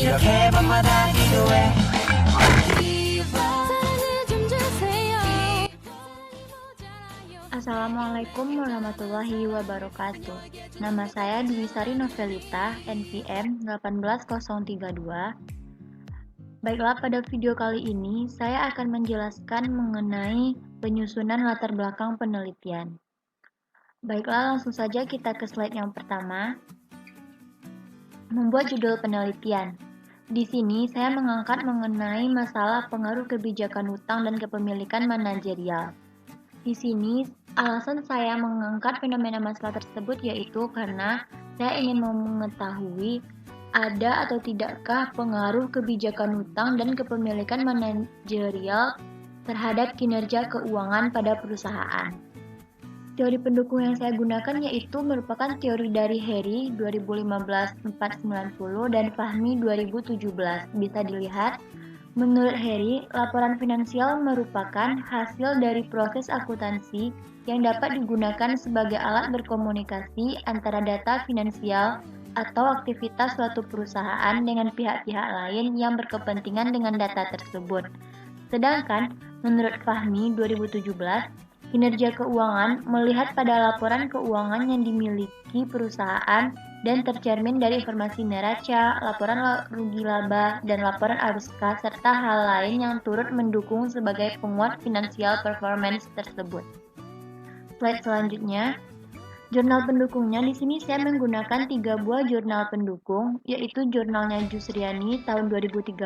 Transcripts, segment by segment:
이렇게 밤마다 기도해. Assalamualaikum warahmatullahi wabarakatuh. Nama saya Dwi Sari Novelita, NPM 18032. Baiklah, pada video kali ini saya akan menjelaskan mengenai penyusunan latar belakang penelitian. Baiklah, langsung saja kita ke slide yang pertama. Membuat judul penelitian. Di sini saya mengangkat mengenai masalah pengaruh kebijakan hutang dan kepemilikan manajerial. Di sini, alasan saya mengangkat fenomena masalah tersebut yaitu karena saya ingin mengetahui ada atau tidakkah pengaruh kebijakan hutang dan kepemilikan manajerial terhadap kinerja keuangan pada perusahaan. Teori pendukung yang saya gunakan yaitu merupakan teori dari Harry 2015-490 dan Fahmi 2017. Bisa dilihat. Menurut Harry, laporan finansial merupakan hasil dari proses akuntansi yang dapat digunakan sebagai alat berkomunikasi antara data finansial atau aktivitas suatu perusahaan dengan pihak-pihak lain yang berkepentingan dengan data tersebut. Sedangkan, menurut Fahmi 2017, kinerja keuangan melihat pada laporan keuangan yang dimiliki perusahaan dan tercermin dari informasi neraca, laporan rugi laba, dan laporan arus kas, serta hal lain yang turut mendukung sebagai penguat finansial performance tersebut. Slide selanjutnya, jurnal pendukungnya. Di sini saya menggunakan 3 buah jurnal pendukung, yaitu jurnalnya Jusriani tahun 2013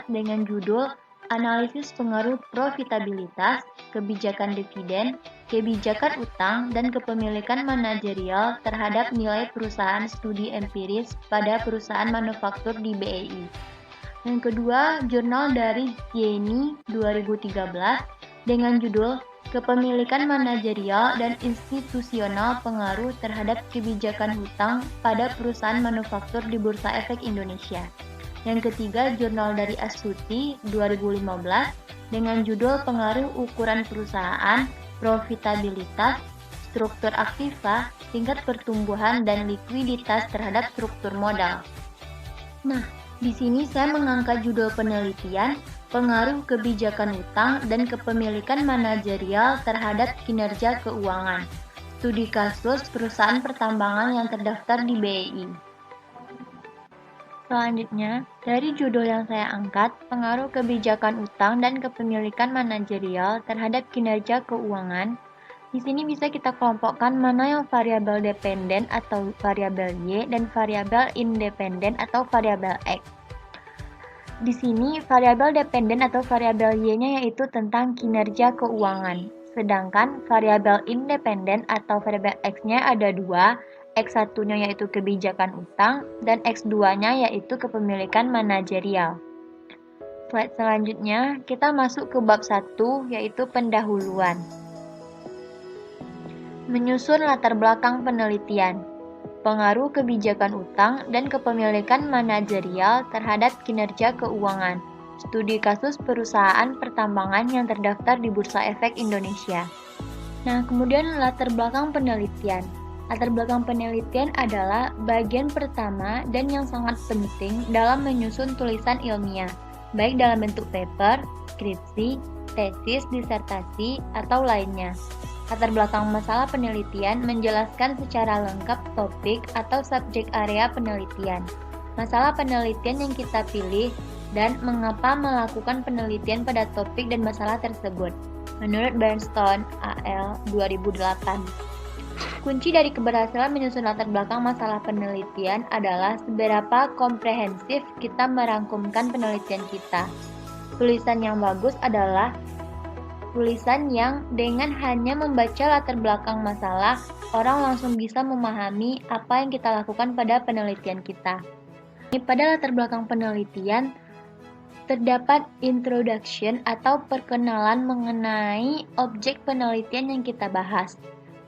dengan judul Analisis Pengaruh Profitabilitas, Kebijakan Dividen, Kebijakan Utang, dan Kepemilikan Manajerial terhadap Nilai Perusahaan Studi Empiris pada Perusahaan Manufaktur di BEI. Yang kedua, jurnal dari Yeni 2013 dengan judul Kepemilikan Manajerial dan Institusional Pengaruh terhadap Kebijakan Hutang pada Perusahaan Manufaktur di Bursa Efek Indonesia. Yang ketiga, jurnal dari Astuti 2015 dengan judul Pengaruh Ukuran Perusahaan, Profitabilitas, Struktur Aktiva, Tingkat Pertumbuhan, dan Likuiditas terhadap Struktur Modal. Nah, di sini saya mengangkat judul penelitian Pengaruh Kebijakan Hutang dan Kepemilikan Manajerial terhadap Kinerja Keuangan. Studi kasus perusahaan pertambangan yang terdaftar di BEI. Selanjutnya, dari judul yang saya angkat, pengaruh kebijakan utang dan kepemilikan manajerial terhadap kinerja keuangan, di sini bisa kita kelompokkan mana yang variabel dependen atau variabel Y dan variabel independen atau variabel X. Di sini, variabel dependen atau variabel Y-nya yaitu tentang kinerja keuangan, sedangkan variabel independen atau variabel X-nya ada 2, X1-nya yaitu kebijakan utang, dan X2-nya yaitu kepemilikan manajerial. Slide selanjutnya, kita masuk ke bab 1, yaitu pendahuluan. Menyusun latar belakang penelitian, pengaruh kebijakan utang dan kepemilikan manajerial terhadap kinerja keuangan, studi kasus perusahaan pertambangan yang terdaftar di Bursa Efek Indonesia. Nah, kemudian latar belakang penelitian. Latar belakang penelitian adalah bagian pertama dan yang sangat penting dalam menyusun tulisan ilmiah, baik dalam bentuk paper, skripsi, tesis, disertasi, atau lainnya. Latar belakang masalah penelitian menjelaskan secara lengkap topik atau subjek area penelitian, masalah penelitian yang kita pilih, dan mengapa melakukan penelitian pada topik dan masalah tersebut. Menurut Bernstein, AL 2008. Kunci dari keberhasilan menyusun latar belakang masalah penelitian adalah seberapa komprehensif kita merangkumkan penelitian kita. Tulisan yang bagus adalah tulisan yang dengan hanya membaca latar belakang masalah, orang langsung bisa memahami apa yang kita lakukan pada penelitian kita. Pada latar belakang penelitian, terdapat introduction atau perkenalan mengenai objek penelitian yang kita bahas.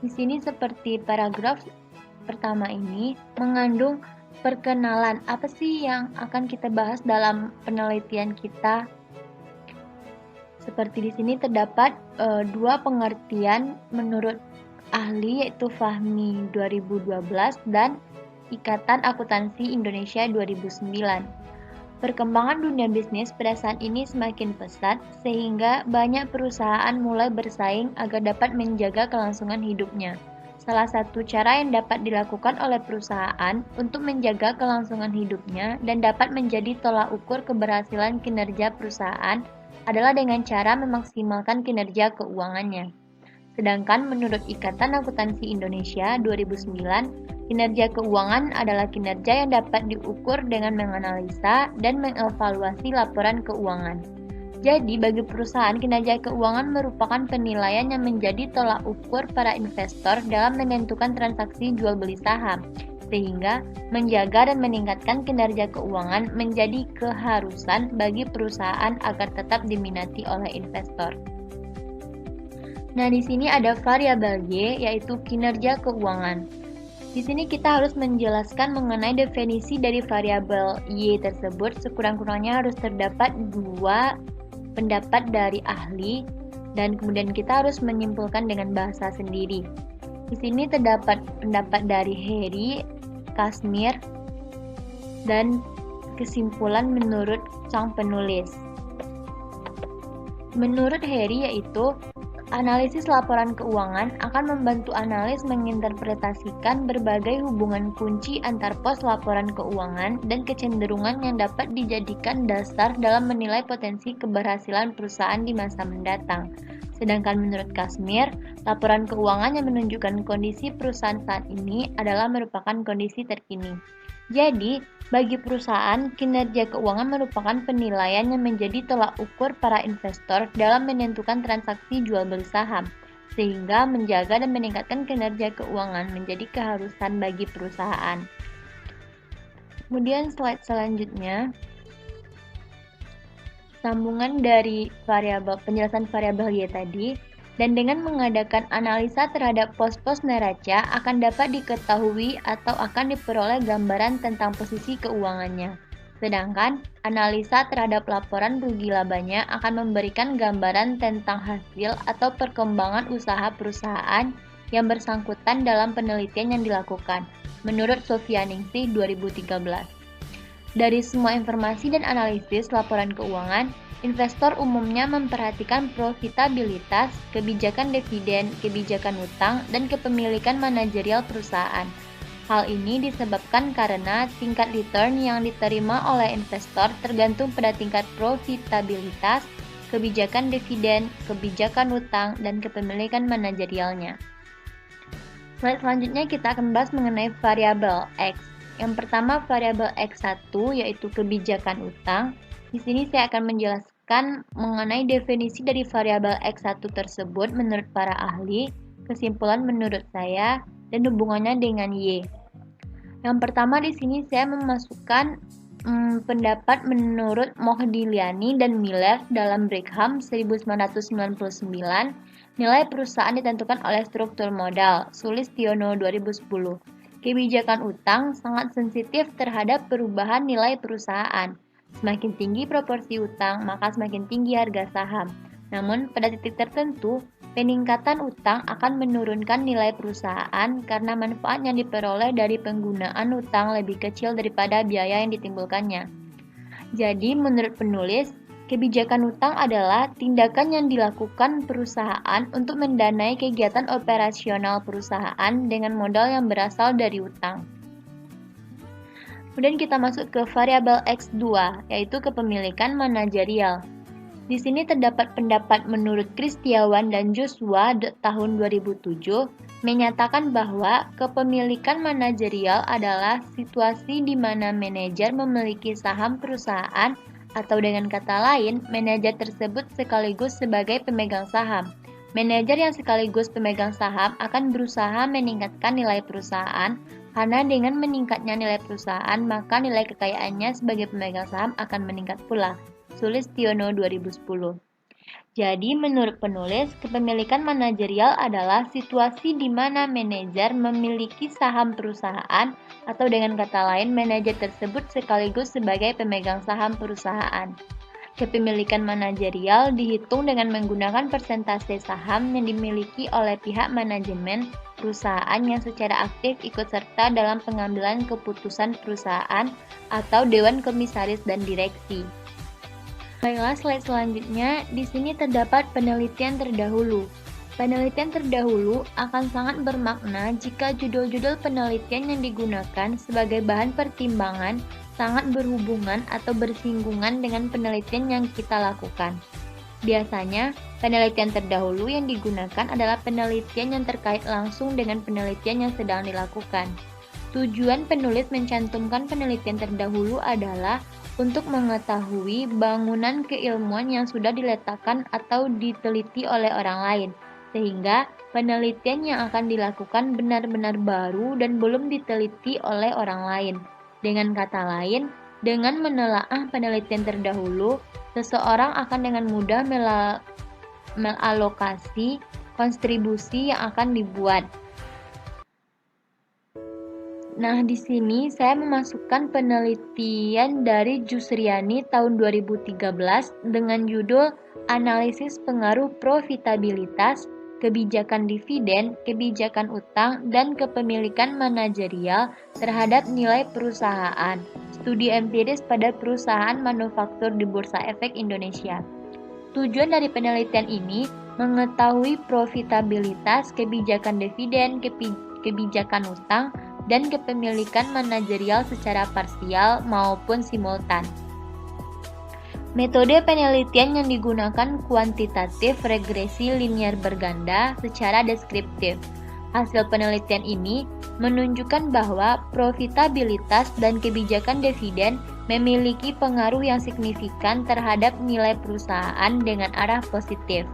Di sini seperti paragraf pertama ini mengandung perkenalan apa sih yang akan kita bahas dalam penelitian kita. Seperti di sini terdapat 2 pengertian menurut ahli yaitu Fahmi 2012 dan Ikatan Akuntansi Indonesia 2009. Perkembangan dunia bisnis pada saat ini semakin pesat, sehingga banyak perusahaan mulai bersaing agar dapat menjaga kelangsungan hidupnya. Salah satu cara yang dapat dilakukan oleh perusahaan untuk menjaga kelangsungan hidupnya dan dapat menjadi tolak ukur keberhasilan kinerja perusahaan adalah dengan cara memaksimalkan kinerja keuangannya. Sedangkan menurut Ikatan Akuntansi Indonesia 2009, kinerja keuangan adalah kinerja yang dapat diukur dengan menganalisa dan mengevaluasi laporan keuangan. Jadi, bagi perusahaan, kinerja keuangan merupakan penilaian yang menjadi tolak ukur para investor dalam menentukan transaksi jual beli saham, sehingga menjaga dan meningkatkan kinerja keuangan menjadi keharusan bagi perusahaan agar tetap diminati oleh investor. Nah, di sini ada variabel Y, yaitu kinerja keuangan. Di sini kita harus menjelaskan mengenai definisi dari variabel Y tersebut. Sekurang-kurangnya harus terdapat 2 pendapat dari ahli, dan kemudian kita harus menyimpulkan dengan bahasa sendiri. Di sini terdapat pendapat dari Harry, Kashmir, dan kesimpulan menurut sang penulis. Menurut Harry, yaitu analisis laporan keuangan akan membantu analis menginterpretasikan berbagai hubungan kunci antar pos laporan keuangan dan kecenderungan yang dapat dijadikan dasar dalam menilai potensi keberhasilan perusahaan di masa mendatang. Sedangkan menurut Kashmir, laporan keuangan yang menunjukkan kondisi perusahaan saat ini adalah merupakan kondisi terkini. Jadi, bagi perusahaan, kinerja keuangan merupakan penilaian yang menjadi tolak ukur para investor dalam menentukan transaksi jual beli saham, sehingga menjaga dan meningkatkan kinerja keuangan menjadi keharusan bagi perusahaan. Kemudian slide selanjutnya, sambungan dari penjelasan variabel Y tadi. Dan dengan mengadakan analisa terhadap pos-pos neraca akan dapat diketahui atau akan diperoleh gambaran tentang posisi keuangannya. Sedangkan analisa terhadap laporan rugi labanya akan memberikan gambaran tentang hasil atau perkembangan usaha perusahaan yang bersangkutan dalam penelitian yang dilakukan, menurut Sofyaningsih 2013. Dari semua informasi dan analisis laporan keuangan, investor umumnya memperhatikan profitabilitas, kebijakan dividen, kebijakan utang, dan kepemilikan manajerial perusahaan. Hal ini disebabkan karena tingkat return yang diterima oleh investor tergantung pada tingkat profitabilitas, kebijakan dividen, kebijakan utang, dan kepemilikan manajerialnya. Slide selanjutnya kita akan bahas mengenai variabel X. Yang pertama variabel X1 yaitu kebijakan utang. Di sini saya akan menjelaskan mengenai definisi dari variabel X1 tersebut menurut para ahli, kesimpulan menurut saya, dan hubungannya dengan Y. Yang pertama di sini saya memasukkan pendapat menurut Mohdiliani dan Miller dalam Brigham 1999, nilai perusahaan ditentukan oleh struktur modal, Sulistiono 2010. Kebijakan utang sangat sensitif terhadap perubahan nilai perusahaan. Semakin tinggi proporsi utang, maka semakin tinggi harga saham. Namun, pada titik tertentu, peningkatan utang akan menurunkan nilai perusahaan karena manfaat yang diperoleh dari penggunaan utang lebih kecil daripada biaya yang ditimbulkannya. Jadi, menurut penulis, kebijakan utang adalah tindakan yang dilakukan perusahaan untuk mendanai kegiatan operasional perusahaan dengan modal yang berasal dari utang. Kemudian kita masuk ke variabel X2, yaitu kepemilikan manajerial. Di sini terdapat pendapat menurut Kristiawan dan Joshua tahun 2007 menyatakan bahwa kepemilikan manajerial adalah situasi di mana manajer memiliki saham perusahaan atau dengan kata lain, manajer tersebut sekaligus sebagai pemegang saham. Manajer yang sekaligus pemegang saham akan berusaha meningkatkan nilai perusahaan karena dengan meningkatnya nilai perusahaan, maka nilai kekayaannya sebagai pemegang saham akan meningkat pula. Sulistiono 2010. Jadi, menurut penulis, kepemilikan manajerial adalah situasi di mana manajer memiliki saham perusahaan atau dengan kata lain, manajer tersebut sekaligus sebagai pemegang saham perusahaan. Kepemilikan manajerial dihitung dengan menggunakan persentase saham yang dimiliki oleh pihak manajemen perusahaan yang secara aktif ikut serta dalam pengambilan keputusan perusahaan atau dewan komisaris dan direksi. Baiklah, slide selanjutnya, di sini terdapat penelitian terdahulu. Penelitian terdahulu akan sangat bermakna jika judul-judul penelitian yang digunakan sebagai bahan pertimbangan sangat berhubungan atau bersinggungan dengan penelitian yang kita lakukan. Biasanya, penelitian terdahulu yang digunakan adalah penelitian yang terkait langsung dengan penelitian yang sedang dilakukan. Tujuan penulis mencantumkan penelitian terdahulu adalah untuk mengetahui bangunan keilmuan yang sudah diletakkan atau diteliti oleh orang lain, sehingga penelitian yang akan dilakukan benar-benar baru dan belum diteliti oleh orang lain. Dengan kata lain, dengan menelaah penelitian terdahulu, seseorang akan dengan mudah mengalokasi kontribusi yang akan dibuat. Nah, di sini saya memasukkan penelitian dari Jusriani tahun 2013 dengan judul Analisis Pengaruh Profitabilitas, Kebijakan Dividen, Kebijakan Utang, dan Kepemilikan Manajerial terhadap nilai perusahaan. Studi empiris pada perusahaan manufaktur di Bursa Efek Indonesia. Tujuan dari penelitian ini mengetahui profitabilitas, kebijakan dividen, kebijakan utang, dan kepemilikan manajerial secara parsial maupun simultan. Metode penelitian yang digunakan kuantitatif regresi linier berganda secara deskriptif. Hasil penelitian ini menunjukkan bahwa profitabilitas dan kebijakan dividen memiliki pengaruh yang signifikan terhadap nilai perusahaan dengan arah positif.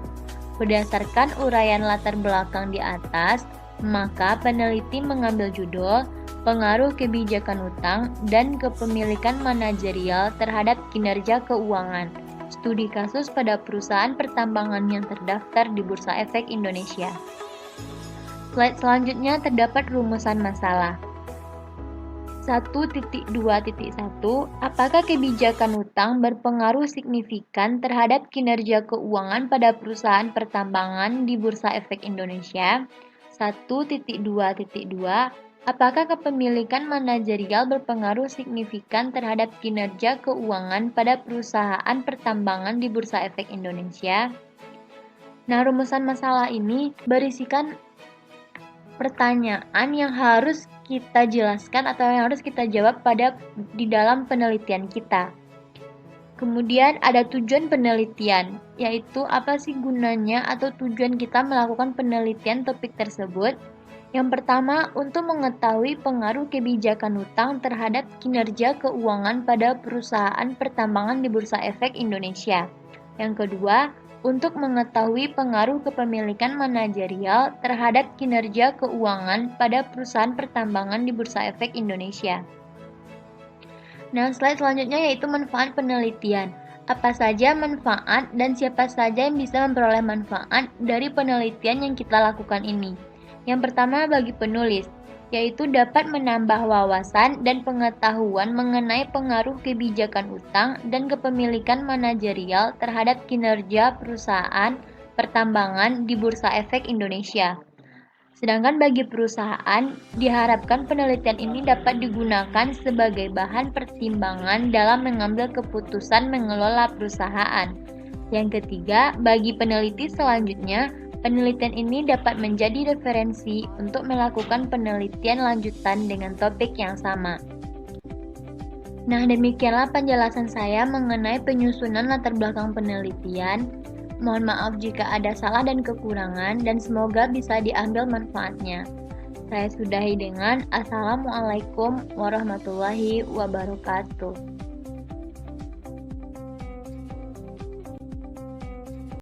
Berdasarkan uraian latar belakang di atas, maka peneliti mengambil judul Pengaruh Kebijakan Utang dan Kepemilikan Manajerial terhadap Kinerja Keuangan, studi kasus pada perusahaan pertambangan yang terdaftar di Bursa Efek Indonesia. Slide selanjutnya terdapat rumusan masalah. 1.2.1 Apakah kebijakan utang berpengaruh signifikan terhadap kinerja keuangan pada perusahaan pertambangan di Bursa Efek Indonesia? 1.2.2 Apakah kepemilikan manajerial berpengaruh signifikan terhadap kinerja keuangan pada perusahaan pertambangan di Bursa Efek Indonesia? Nah, rumusan masalah ini berisikan pertanyaan yang harus kita jelaskan atau yang harus kita jawab di dalam penelitian kita. Kemudian ada tujuan penelitian, yaitu apa sih gunanya atau tujuan kita melakukan penelitian topik tersebut. Yang pertama, untuk mengetahui pengaruh kebijakan utang terhadap kinerja keuangan pada perusahaan pertambangan di Bursa Efek Indonesia. Yang kedua, untuk mengetahui pengaruh kepemilikan manajerial terhadap kinerja keuangan pada perusahaan pertambangan di Bursa Efek Indonesia. Nah, slide selanjutnya yaitu manfaat penelitian. Apa saja manfaat dan siapa saja yang bisa memperoleh manfaat dari penelitian yang kita lakukan ini? Yang pertama bagi penulis, yaitu dapat menambah wawasan dan pengetahuan mengenai pengaruh kebijakan utang dan kepemilikan manajerial terhadap kinerja perusahaan pertambangan di Bursa Efek Indonesia. Sedangkan bagi perusahaan, diharapkan penelitian ini dapat digunakan sebagai bahan pertimbangan dalam mengambil keputusan mengelola perusahaan. Yang ketiga, bagi peneliti selanjutnya, penelitian ini dapat menjadi referensi untuk melakukan penelitian lanjutan dengan topik yang sama. Nah, demikianlah penjelasan saya mengenai penyusunan latar belakang penelitian. Mohon maaf jika ada salah dan kekurangan, dan semoga bisa diambil manfaatnya. Saya sudahi dengan Assalamualaikum warahmatullahi wabarakatuh.